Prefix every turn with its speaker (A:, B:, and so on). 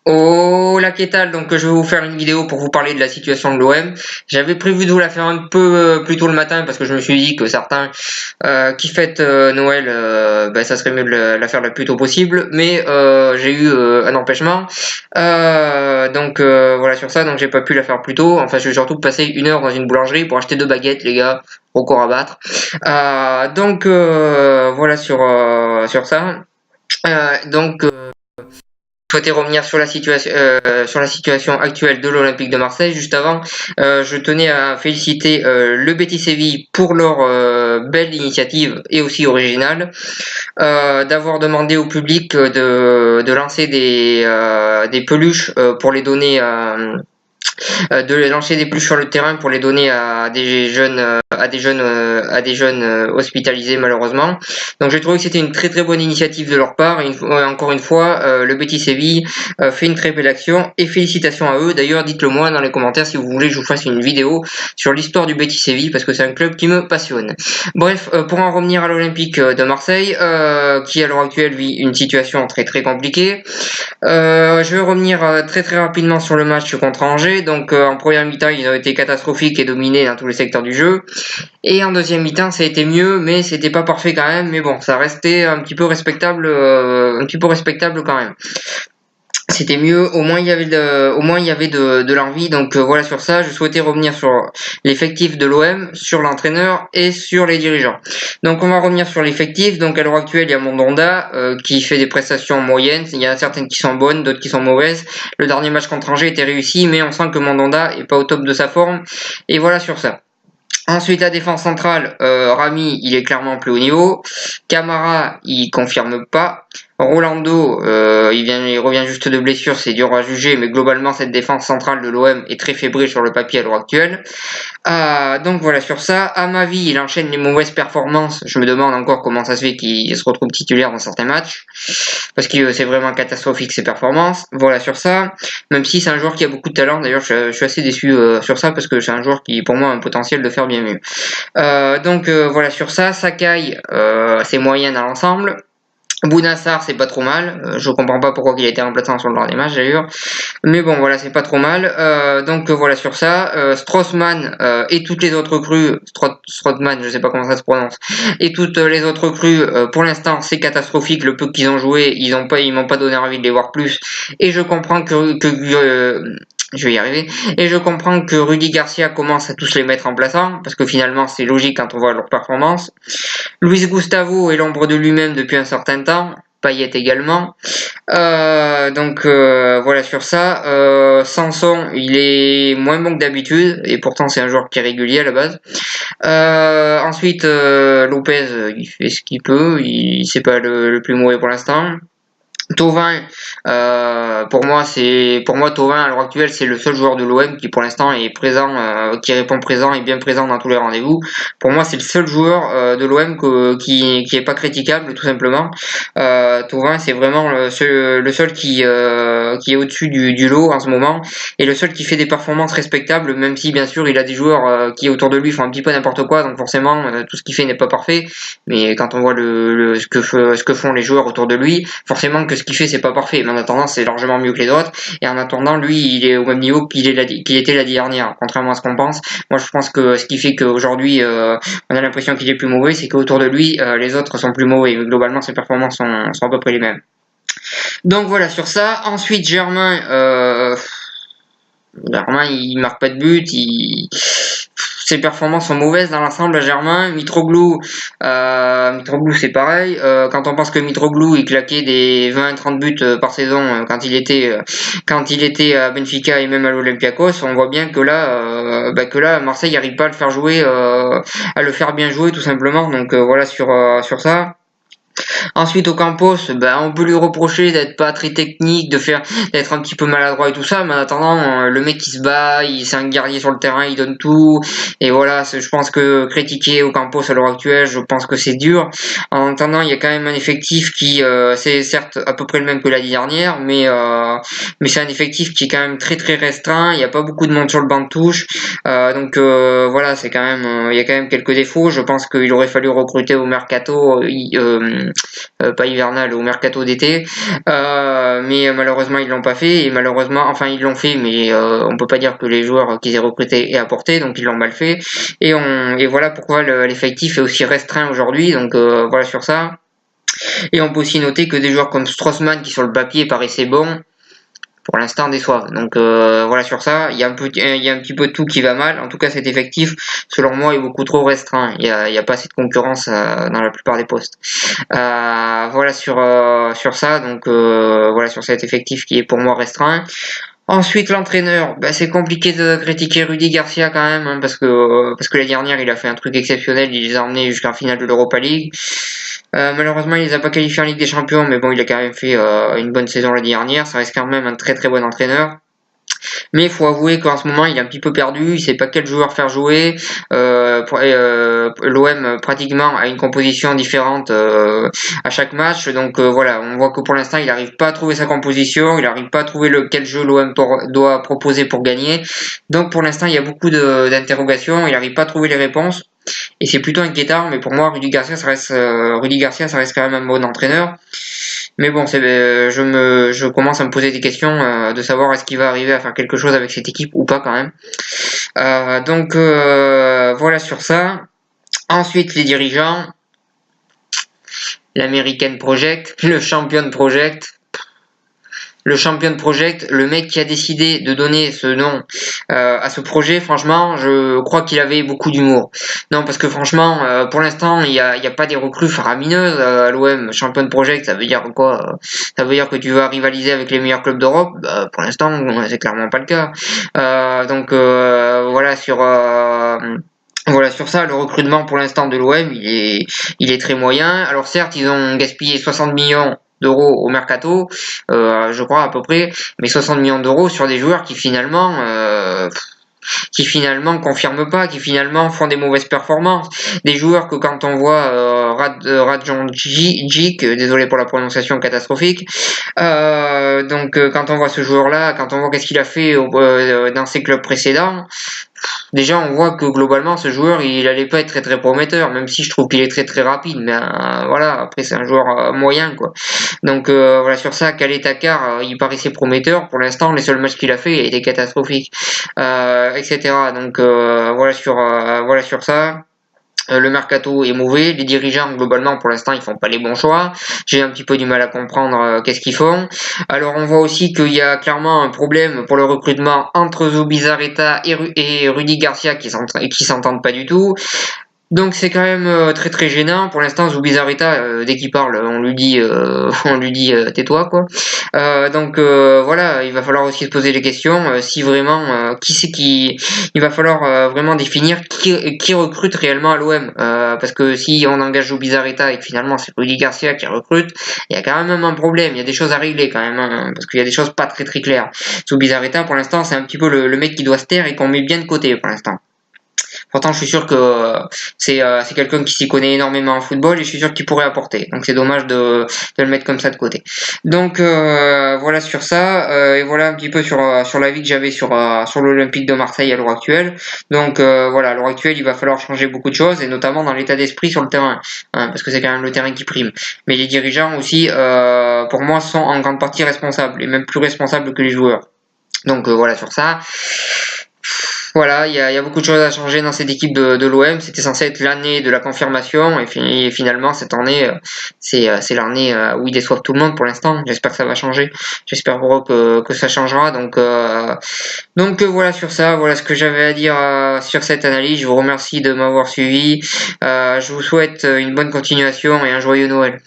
A: Oh la qu'est-ce donc je vais vous faire une vidéo pour vous parler de la situation de l'OM. J'avais prévu de vous la faire un peu plus tôt le matin parce que je me suis dit que certains qui fêtent Noël, ça serait mieux de la faire le plus tôt possible, mais j'ai eu un empêchement. Voilà sur ça, donc j'ai pas pu la faire plus tôt. Enfin, je vais surtout passer 1 heure dans une boulangerie pour acheter 2 baguettes, les gars, record à battre. Voilà sur ça. Donc souhaiter revenir sur la situation actuelle de l'Olympique de Marseille. Juste avant, je tenais à féliciter le Betis Séville pour leur belle initiative et aussi originale, d'avoir demandé au public de lancer des peluches pour les donner de les lancer des peluches sur le terrain pour les donner à des jeunes hospitalisés malheureusement. Donc j'ai trouvé que c'était une très très bonne initiative de leur part. Et encore une fois, le Betis Séville fait une très belle action et félicitations à eux. D'ailleurs, dites-le moi dans les commentaires si vous voulez que je vous fasse une vidéo sur l'histoire du Betis Séville parce que c'est un club qui me passionne. Bref, pour en revenir à l'Olympique de Marseille, qui à l'heure actuelle vit une situation très très compliquée. Je vais revenir très très rapidement sur le match contre Angers. Donc en première mi-temps, ils ont été catastrophiques et dominés dans tous les secteurs du jeu. Et en deuxième mi-temps, ça a été mieux, mais c'était pas parfait quand même. Mais bon, ça restait un petit peu respectable quand même. C'était mieux, au moins il y avait de l'envie. Donc voilà sur ça, je souhaitais revenir sur l'effectif de l'OM, sur l'entraîneur et sur les dirigeants. Donc on va revenir sur l'effectif. Donc à l'heure actuelle, il y a Mandanda qui fait des prestations moyennes. Il y en a certaines qui sont bonnes, d'autres qui sont mauvaises. Le dernier match contre Angers était réussi, mais on sent que Mandanda est pas au top de sa forme. Et voilà sur ça. Ensuite, la défense centrale, Rami, il est clairement plus haut niveau. Camara, il confirme pas. Rolando, il revient juste de blessure, c'est dur à juger, mais globalement, cette défense centrale de l'OM est très fébrile sur le papier à l'heure actuelle. Donc voilà sur ça. À ma vie, il enchaîne les mauvaises performances. Je me demande encore comment ça se fait qu'il se retrouve titulaire dans certains matchs, parce que c'est vraiment catastrophique ses performances. Voilà sur ça. Même si c'est un joueur qui a beaucoup de talent, d'ailleurs, je suis assez déçu sur ça parce que c'est un joueur qui, pour moi, a un potentiel de faire bien mieux. Voilà sur ça. Sakai, c'est moyen dans l'ensemble. Bounassar, c'est pas trop mal. Je comprends pas pourquoi il a été remplaçant sur le dernier match d'ailleurs. Mais bon, voilà, c'est pas trop mal. Voilà sur ça. Strootman et toutes les autres recrues, Strootman, je sais pas comment ça se prononce, et toutes les autres recrues, pour l'instant, c'est catastrophique. Le peu qu'ils ont joué, ils m'ont pas donné envie de les voir plus. Et je comprends je vais y arriver. Et je comprends que Rudy Garcia commence à tous les mettre en plaçant, parce que finalement, c'est logique quand on voit leur performance. Luis Gustavo est l'ombre de lui-même depuis un certain temps. Payet également. Voilà sur ça. Sanson, il est moins bon que d'habitude et pourtant c'est un joueur qui est régulier à la base. Ensuite, Lopez, il fait ce qu'il peut. C'est pas le plus mauvais pour l'instant. Thauvin, pour moi Thauvin à l'heure actuelle c'est le seul joueur de l'OM qui pour l'instant est présent, qui répond présent et bien présent dans tous les rendez-vous. Pour moi c'est le seul joueur de l'OM qui est pas critiquable tout simplement. Thauvin c'est vraiment le seul qui est au-dessus du lot en ce moment et le seul qui fait des performances respectables même si bien sûr il a des joueurs qui autour de lui font un petit peu n'importe quoi donc forcément tout ce qu'il fait n'est pas parfait mais quand on voit ce que font les joueurs autour de lui forcément que ce qu'il fait c'est pas parfait mais en attendant c'est largement mieux que les autres et en attendant lui il est au même niveau qu'il était la dernière contrairement à ce qu'on pense. Moi je pense que ce qui fait qu'aujourd'hui on a l'impression qu'il est plus mauvais c'est qu'autour de lui les autres sont plus mauvais mais globalement ses performances sont à peu près les mêmes. Donc voilà sur ça. Ensuite Germain il marque pas de but, ses performances sont mauvaises dans l'ensemble à Germain. Mitroglou c'est pareil. Quand on pense que Mitroglou il claquait des 20-30 buts par saison quand il était à Benfica et même à l'Olympiakos, on voit bien que là Marseille n'arrive pas à le faire jouer, à le faire bien jouer tout simplement. Donc voilà sur ça. Ensuite, au Campos, on peut lui reprocher d'être pas très technique, d'être un petit peu maladroit et tout ça, mais en attendant, le mec il se bat, c'est un guerrier sur le terrain, il donne tout, et voilà, je pense que critiquer au Campos à l'heure actuelle, je pense que c'est dur. En attendant, il y a quand même un effectif qui, c'est certes à peu près le même que l'année dernière, mais c'est un effectif qui est quand même très très restreint, il n'y a pas beaucoup de monde sur le banc de touche, voilà, c'est quand même, il y a quand même quelques défauts, je pense qu'il aurait fallu recruter au mercato, pas hivernal, au mercato d'été. mais malheureusement ils l'ont pas fait et malheureusement, enfin ils l'ont fait, mais on peut pas dire que les joueurs qu'ils aient recrutés aient apporté, donc ils l'ont mal fait et voilà pourquoi l'effectif est aussi restreint aujourd'hui. Donc voilà sur ça. Et on peut aussi noter que des joueurs comme Strossman qui sur le papier paraissaient bons, pour l'instant déçoivent. Donc voilà sur ça, il y a un petit peu de tout qui va mal. En tout cas cet effectif, selon moi, est beaucoup trop restreint. Il y a pas assez de concurrence dans la plupart des postes. Voilà sur ça, donc voilà sur cet effectif qui est pour moi restreint. Ensuite, l'entraîneur, c'est compliqué de critiquer Rudy Garcia quand même, hein, parce que la dernière, il a fait un truc exceptionnel, il les a emmenés jusqu'en finale de l'Europa League. Malheureusement, il les a pas qualifiés en Ligue des Champions, mais bon, il a quand même fait une bonne saison la dernière. Ça reste quand même un très très bon entraîneur. Mais il faut avouer qu'en ce moment, il est un petit peu perdu. Il sait pas quel joueur faire jouer. L'OM pratiquement a une composition différente à chaque match. Donc voilà, on voit que pour l'instant, il n'arrive pas à trouver sa composition. Il n'arrive pas à trouver quel jeu l'OM doit proposer pour gagner. Donc pour l'instant, il y a beaucoup d'interrogations. Il n'arrive pas à trouver les réponses. Et c'est plutôt inquiétant. Mais pour moi, Rudy Garcia, ça reste quand même un bon entraîneur. Mais bon, je commence à me poser des questions de savoir est-ce qu'il va arriver à faire quelque chose avec cette équipe ou pas quand même. Donc voilà sur ça. Ensuite, les dirigeants, l'American Project, le Champion Project. Le Champion Project, le mec qui a décidé de donner ce nom à ce projet, franchement, je crois qu'il avait beaucoup d'humour. Non, parce que franchement, pour l'instant, il y a pas des recrues faramineuses à l'OM. Champion Project, ça veut dire quoi? Ça veut dire que tu vas rivaliser avec les meilleurs clubs d'Europe? Pour l'instant, c'est clairement pas le cas. Donc voilà sur ça, le recrutement pour l'instant de l'OM, il est très moyen. Alors certes, ils ont gaspillé 60 millions d'euros au mercato, je crois à peu près, mais 60 millions d'euros sur des joueurs qui finalement confirment pas, qui finalement font des mauvaises performances. Des joueurs que quand on voit Radjonjic, désolé pour la prononciation catastrophique, quand on voit ce joueur-là, quand on voit qu'est-ce qu'il a fait dans ses clubs précédents, déjà on voit que globalement ce joueur il allait pas être très très prometteur, même si je trouve qu'il est très très rapide, mais voilà, après c'est un joueur moyen quoi. Donc voilà sur ça, Khaled Takar il paraissait prometteur, pour l'instant les seuls matchs qu'il a fait il a été catastrophique, etc. Donc voilà sur ça. Le mercato est mauvais, les dirigeants globalement pour l'instant ils font pas les bons choix. J'ai un petit peu du mal à comprendre qu'est-ce qu'ils font. Alors on voit aussi qu'il y a clairement un problème pour le recrutement entre Zubizarreta et Rudy Garcia qui s'entendent pas du tout. Donc c'est quand même très très gênant. Pour l'instant, Zubizarreta, dès qu'il parle, on lui dit tais-toi quoi. Donc voilà, il va falloir aussi se poser les questions si vraiment qui c'est qui. Il va falloir vraiment définir qui recrute réellement à l'OM. Parce que si on engage Zubizarreta et que finalement c'est Rudy Garcia qui recrute, il y a quand même un problème. Il y a des choses à régler quand même, hein, parce qu'il y a des choses pas très très claires. Zubizarreta pour l'instant c'est un petit peu le mec qui doit se taire et qu'on met bien de côté pour l'instant. Pourtant, je suis sûr que c'est quelqu'un qui s'y connaît énormément en football et je suis sûr qu'il pourrait apporter. Donc c'est dommage de le mettre comme ça de côté. Donc voilà sur ça et voilà un petit peu sur l'avis que j'avais sur l'Olympique de Marseille à l'heure actuelle. Donc voilà, à l'heure actuelle, il va falloir changer beaucoup de choses et notamment dans l'état d'esprit sur le terrain, hein, parce que c'est quand même le terrain qui prime. Mais les dirigeants aussi, pour moi, sont en grande partie responsables et même plus responsables que les joueurs. Donc voilà sur ça. Voilà, il y a beaucoup de choses à changer dans cette équipe de l'OM. C'était censé être l'année de la confirmation et finalement cette année, c'est l'année où ils déçoivent tout le monde pour l'instant. J'espère que ça va changer. J'espère pour eux que ça changera. Donc voilà sur ça. Voilà ce que j'avais à dire sur cette analyse. Je vous remercie de m'avoir suivi. Je vous souhaite une bonne continuation et un joyeux Noël.